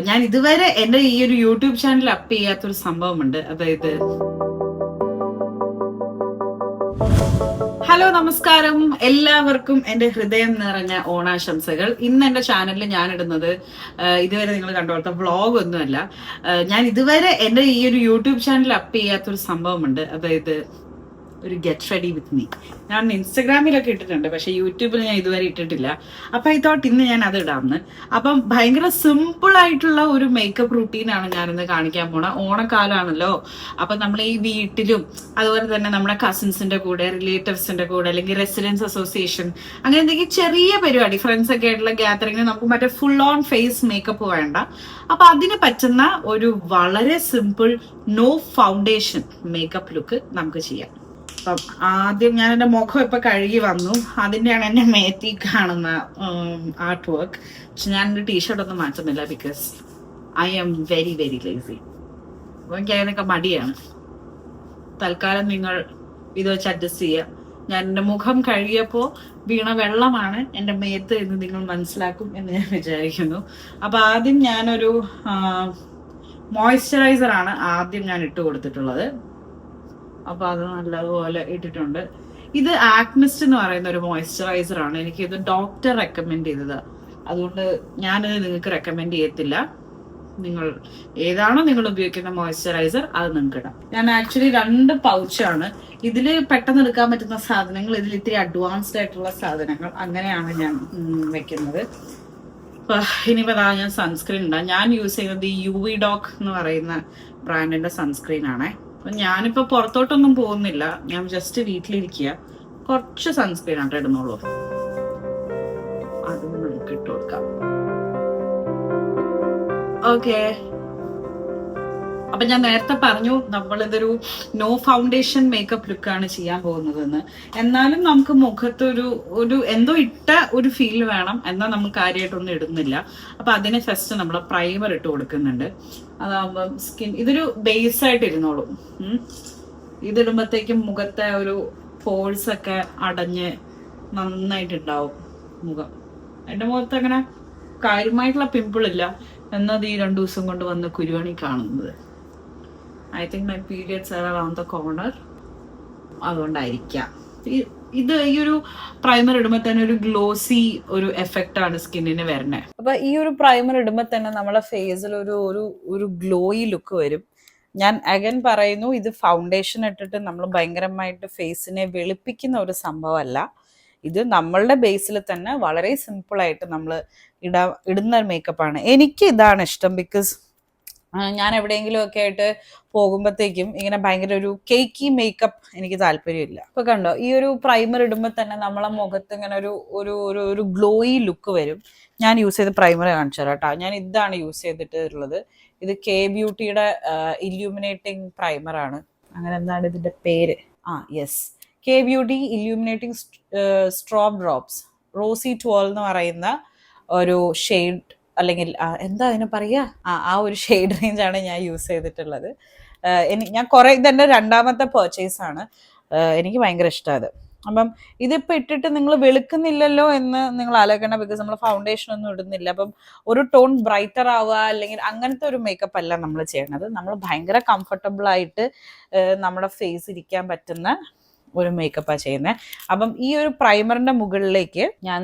ഞാൻ ഇതുവരെ എന്റെ ഈ ഒരു യൂട്യൂബ് ചാനൽ അപ്പ് ചെയ്യാത്തൊരു സംഭവമുണ്ട്. അതായത് ഹലോ, നമസ്കാരം. എല്ലാവർക്കും എന്റെ ഹൃദയം നിറഞ്ഞ ഓണാശംസകൾ. ഇന്ന് എന്റെ ചാനലിൽ ഞാൻ ഇടുന്നത് ഇതുവരെ നിങ്ങൾ കണ്ടുപോലത്തെ വ്ളോഗ് ഒന്നുമല്ല. ഞാൻ ഇതുവരെ എന്റെ ഈ ഒരു യൂട്യൂബ് ചാനൽ അപ്പ് ചെയ്യാത്തൊരു സംഭവമുണ്ട്. അതായത് ഒരു ഗെറ്റ് റെഡി വിത്ത് മീ. ഞാൻ ഇൻസ്റ്റഗ്രാമിലൊക്കെ ഇട്ടിട്ടുണ്ട്, പക്ഷെ യൂട്യൂബിൽ ഞാൻ ഇതുവരെ ഇട്ടിട്ടില്ല. അപ്പൊ ഐ തോട്ട് ഇന്ന് ഞാൻ അത് ഇടാമെന്ന്. അപ്പം ഭയങ്കര സിമ്പിൾ ആയിട്ടുള്ള ഒരു മേക്കപ്പ് റുട്ടീനാണ് ഞാനിന്ന് കാണിക്കാൻ പോണ. ഓണക്കാലമാണല്ലോ. അപ്പൊ നമ്മൾ ഈ വീട്ടിലും അതുപോലെ തന്നെ നമ്മുടെ കസിൻസിന്റെ കൂടെ, റിലേറ്റീവ്സിന്റെ കൂടെ, അല്ലെങ്കിൽ റെസിഡൻസ് അസോസിയേഷൻ, അങ്ങനെ എന്തെങ്കിലും ചെറിയ പരിപാടി, ഫ്രണ്ട്സ് ഒക്കെ ആയിട്ടുള്ള ഗ്യാതറിംഗിന് നമുക്ക് മറ്റേ ഫുൾ ഓൺ ഫേസ് മേക്കപ്പ് വേണ്ട. അപ്പൊ അതിന് പറ്റുന്ന ഒരു വളരെ simple no foundation makeup look നമുക്ക് ചെയ്യാം. അപ്പം ആദ്യം ഞാൻ എൻ്റെ മുഖം ഇപ്പൊ കഴുകി വന്നു. അതിൻ്റെയാണ് എന്നെ മേത്തി കാണുന്ന ആർട്ട് വർക്ക്. പക്ഷെ ഞാൻ എൻ്റെ ടീഷർട്ട് ഒന്നും മാറ്റുന്നില്ല, because I am very very lazy. അപ്പൊ എനിക്ക് അതിനൊക്കെ മടിയാണ്. തൽക്കാലം നിങ്ങൾ ഇത് വെച്ച് അഡ്ജസ്റ്റ് ചെയ്യുക. ഞാൻ എൻ്റെ മുഖം കഴുകിയപ്പോൾ വീണ വെള്ളമാണ് എൻ്റെ മേത്ത് എന്ന് നിങ്ങൾ മനസ്സിലാക്കും എന്ന് ഞാൻ വിചാരിക്കുന്നു. അപ്പൊ ആദ്യം ഞാനൊരു മോയ്സ്ചറൈസർ ആണ് ആദ്യം ഞാൻ ഇട്ട് കൊടുത്തിട്ടുള്ളത്. അപ്പൊ അത് നല്ലതുപോലെ ഇട്ടിട്ടുണ്ട്. ഇത് ആക്മിസ്റ്റ് എന്ന് പറയുന്ന ഒരു മോയ്സ്ചറൈസർ ആണ്. എനിക്കിത് ഡോക്ടർ റെക്കമെൻഡ് ചെയ്തത്, അതുകൊണ്ട് ഞാനത് നിങ്ങൾക്ക് റെക്കമെൻഡ് ചെയ്യത്തില്ല. നിങ്ങൾ ഏതാണോ നിങ്ങൾ ഉപയോഗിക്കുന്ന മോയ്സ്ചറൈസർ അത് നിങ്ങൾക്ക് ഇടാം. ഞാൻ ആക്ച്വലി 2 പൗച്ചാണ് ഇതിൽ പെട്ടെന്ന് എടുക്കാൻ പറ്റുന്ന സാധനങ്ങൾ, ഇതിൽ ഇത്തിരി അഡ്വാൻസ്ഡ് ആയിട്ടുള്ള സാധനങ്ങൾ, അങ്ങനെയാണ് ഞാൻ വെക്കുന്നത്. ഇനിയിപ്പോൾ ഞാൻ സൺസ്ക്രീൻ ഇടാം. ഞാൻ യൂസ് ചെയ്യുന്നത് ഈ UV ഡോക് എന്ന് പറയുന്ന ബ്രാൻഡിന്റെ സൺസ്ക്രീൻ ആണേ. ഞാനിപ്പോ പുറത്തോട്ടൊന്നും പോകുന്നില്ല, ഞാൻ ജസ്റ്റ് വീട്ടിലിരിക്കുക. കുറച്ച് സൺസ്ക്രീൻ ആയിട്ട് ഇടുന്നുള്ളൂ. അത് നമുക്ക് ഇട്ട് കൊടുക്കാം. ഓക്കെ. അപ്പൊ ഞാൻ നേരത്തെ പറഞ്ഞു നമ്മളിതൊരു നോ ഫൗണ്ടേഷൻ മേക്കപ്പ് ലുക്കാണ് ചെയ്യാൻ പോകുന്നതെന്ന്. എന്നാലും നമുക്ക് മുഖത്ത് ഒരു എന്തോ ഇട്ട ഒരു ഫീൽ വേണം, എന്നാൽ നമ്മൾ കാര്യമായിട്ടൊന്നും ഇടുന്നില്ല. അപ്പൊ അതിന് ഫസ്റ്റ് നമ്മൾ പ്രൈമർ ഇട്ട് കൊടുക്കുന്നുണ്ട്. അതാകുമ്പം സ്കിൻ ഇതൊരു ബേസ് ആയിട്ട് ഇരുന്നോളും. ഇതിടുമ്പോഴത്തേക്കും മുഖത്തെ ഒരു പോൾസ് ഒക്കെ അടഞ്ഞ് നന്നായിട്ടുണ്ടാവും മുഖം. എൻ്റെ മുഖത്ത് അങ്ങനെ കാര്യമായിട്ടുള്ള പിമ്പിൾ ഇല്ല, എന്നത് ഈ 2 ദിവസം കൊണ്ട് വന്ന് കുരുവണി കാണുന്നത്. I think my periods R around the corner, അതുകൊണ്ടായിരിക്കാം. ഇത് ഈ ഒരു പ്രൈമർ ഇടുമ്പോൾ തന്നെ ഒരു ഗ്ലോസി ഒരു എഫക്റ്റ് ആണ് സ്കിന്നിന് വരുന്നത്. അപ്പൊ ഈ ഒരു പ്രൈമർ ഇടുമ്പോൾ തന്നെ നമ്മളെ ഫേസിൽ ഒരു ഗ്ലോയി ലുക്ക് വരും. ഞാൻ അഗൈൻ പറയുന്നു, ഇത് ഫൗണ്ടേഷൻ ഇട്ടിട്ട് നമ്മൾ ഭയങ്കരമായിട്ട് ഫേസിനെ വെളുപ്പിക്കുന്ന ഒരു സംഭവമല്ല. ഇത് നമ്മളുടെ ബേസിൽ തന്നെ വളരെ സിമ്പിൾ ആയിട്ട് നമ്മൾ ഇടുന്ന മേക്കപ്പാണ്. എനിക്ക് ഇതാണ് ഇഷ്ടം, ബിക്കോസ് ഞാൻ എവിടെയെങ്കിലും ഒക്കെ ആയിട്ട് പോകുമ്പോഴത്തേക്കും ഇങ്ങനെ ഭയങ്കര ഒരു കേക്കി മേക്കപ്പ് എനിക്ക് താല്പര്യമില്ല. ഇപ്പൊ കണ്ടോ, ഈ ഒരു പ്രൈമർ ഇടുമ്പോൾ തന്നെ നമ്മളെ മുഖത്ത് ഇങ്ങനെ ഒരു ഗ്ലോയി ലുക്ക് വരും. ഞാൻ യൂസ് ചെയ്ത പ്രൈമർ കാണിച്ചു തരാം കേട്ടോ. ഞാൻ ഇതാണ് യൂസ് ചെയ്തിട്ടുള്ളത്. ഇത് കെ ബ്യൂട്ടിയുടെ ഇല്യൂമിനേറ്റിംഗ് പ്രൈമർ ആണ്. അങ്ങനെ എന്താണ് ഇതിന്റെ പേര്? Yes, K beauty illuminating strobe drops rosy 12 എന്ന് പറയുന്ന ഒരു ഷെയ്ഡ്, അല്ലെങ്കിൽ എന്താ അതിന് പറയാ, ആ ഒരു ഷെയ്ഡ് റേഞ്ച് ആണ് ഞാൻ യൂസ് ചെയ്തിട്ടുള്ളത്. ഞാൻ കുറെ, ഇതെന്റെ 2ാമത്തെ പർച്ചേസ് ആണ്. എനിക്ക് ഭയങ്കര ഇഷ്ടമാണ്. അപ്പം ഇതിപ്പോ ഇട്ടിട്ട് നിങ്ങൾ വെളുക്കുന്നില്ലല്ലോ എന്ന് നിങ്ങൾ ആലോചിക്കണം, ബിക്കോസ് നമ്മൾ ഫൗണ്ടേഷൻ ഒന്നും ഇടുന്നില്ല. അപ്പം ഒരു ടോൺ ബ്രൈറ്റർ ആവുക അല്ലെങ്കിൽ അങ്ങനത്തെ ഒരു മേക്കപ്പ് അല്ല നമ്മൾ ചെയ്യണത്. നമ്മൾ ഭയങ്കര കംഫർട്ടബിൾ ആയിട്ട് നമ്മുടെ ഫേസ് ഇരിക്കാൻ പറ്റുന്ന ഒരു മേക്കപ്പാണ് ചെയ്യുന്നത്. അപ്പം ഈ ഒരു പ്രൈമറിന്റെ മുകളിലേക്ക് ഞാൻ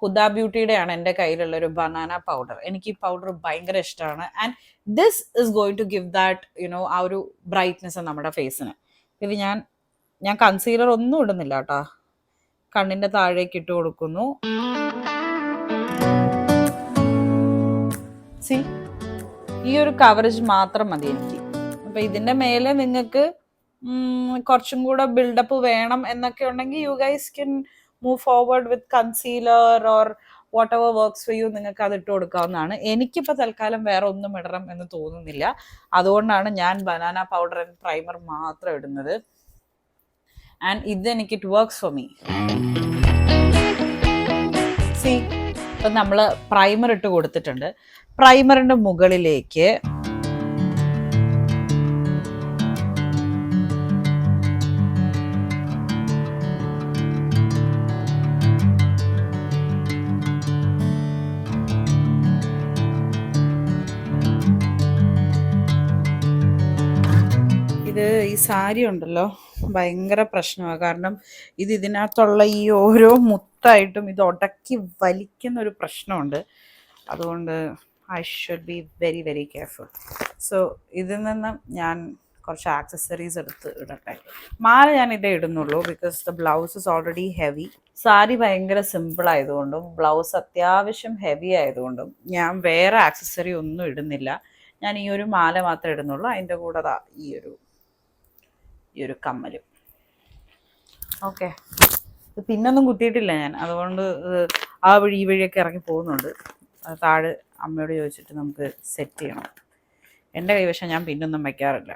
ഹുദ ബ്യൂട്ടിയുടെ ആണ് എൻ്റെ കയ്യിലുള്ള ഒരു ബനാന പൗഡർ. എനിക്ക് ഈ പൗഡർ ഭയങ്കര ഇഷ്ടമാണ്. And this is going to give that ആ ഒരു ബ്രൈറ്റ്നെസ് നമ്മുടെ ഫേസിന്. ഇത് ഞാൻ കൺസീലർ ഒന്നും ഇടുന്നില്ല കേട്ടോ. കണ്ണിന്റെ താഴേക്ക് ഇട്ട് കൊടുക്കുന്നു. സി, ഈ ഒരു കവറേജ് മാത്രം മതി എനിക്ക്. അപ്പൊ ഇതിന്റെ മേലെ നിങ്ങൾക്ക് കുറച്ചും കൂടെ ബിൽഡപ്പ് വേണം എന്നൊക്കെ ഉണ്ടെങ്കിൽ you guys can move forward with concealer or whatever works for you. നിങ്ങൾക്ക് അത് ഇട്ട് കൊടുക്കാവുന്നതാണ്. എനിക്കിപ്പോൾ തൽക്കാലം വേറെ ഒന്നും ഇടണം എന്ന് തോന്നുന്നില്ല. അതുകൊണ്ടാണ് ഞാൻ ബനാന പൗഡർ ആൻഡ് പ്രൈമർ മാത്രം ഇടുന്നത്. And it works for me. C, ഇപ്പം നമ്മൾ പ്രൈമർ ഇട്ട് കൊടുത്തിട്ടുണ്ട്. പ്രൈമറിന്റെ മുകളിലേക്ക് ഇത് ഈ സാരി ഉണ്ടല്ലോ ഭയങ്കര പ്രശ്നമാണ്. കാരണം ഇതിനകത്തുള്ള ഈ ഓരോ മുത്തായിട്ടും ഇത് ഉടക്കി വലിക്കുന്ന ഒരു പ്രശ്നമുണ്ട്. അതുകൊണ്ട് I should be very very careful. So ഇതിൽ നിന്ന് ഞാൻ കുറച്ച് ആക്സസറീസ് എടുത്ത് ഇടട്ടെ. മാല ഞാൻ ഇതേ ഇടുന്നുള്ളൂ, because the blouse is already heavy. Sari ഭയങ്കര സിമ്പിൾ ആയതുകൊണ്ടും ബ്ലൗസ് അത്യാവശ്യം ഹെവി ആയതുകൊണ്ടും ഞാൻ വേറെ ആക്സസറി ഒന്നും ഇടുന്നില്ല. ഞാൻ ഈ ഒരു മാല മാത്രമേ ഇടുന്നുള്ളൂ. അതിൻ്റെ കൂടെ ഈ ഒരു കമ്മലും. ഓക്കെ, പിന്നൊന്നും കുത്തിയിട്ടില്ല ഞാൻ, അതുകൊണ്ട് ആ വഴി ഈ വഴിയൊക്കെ ഇറങ്ങി പോകുന്നുണ്ട്. താഴെ അമ്മയോട് ചോദിച്ചിട്ട് നമുക്ക് സെറ്റ് ചെയ്യണം. എൻ്റെ കൈവശം ഞാൻ പിന്നൊന്നും വയ്ക്കാറില്ല.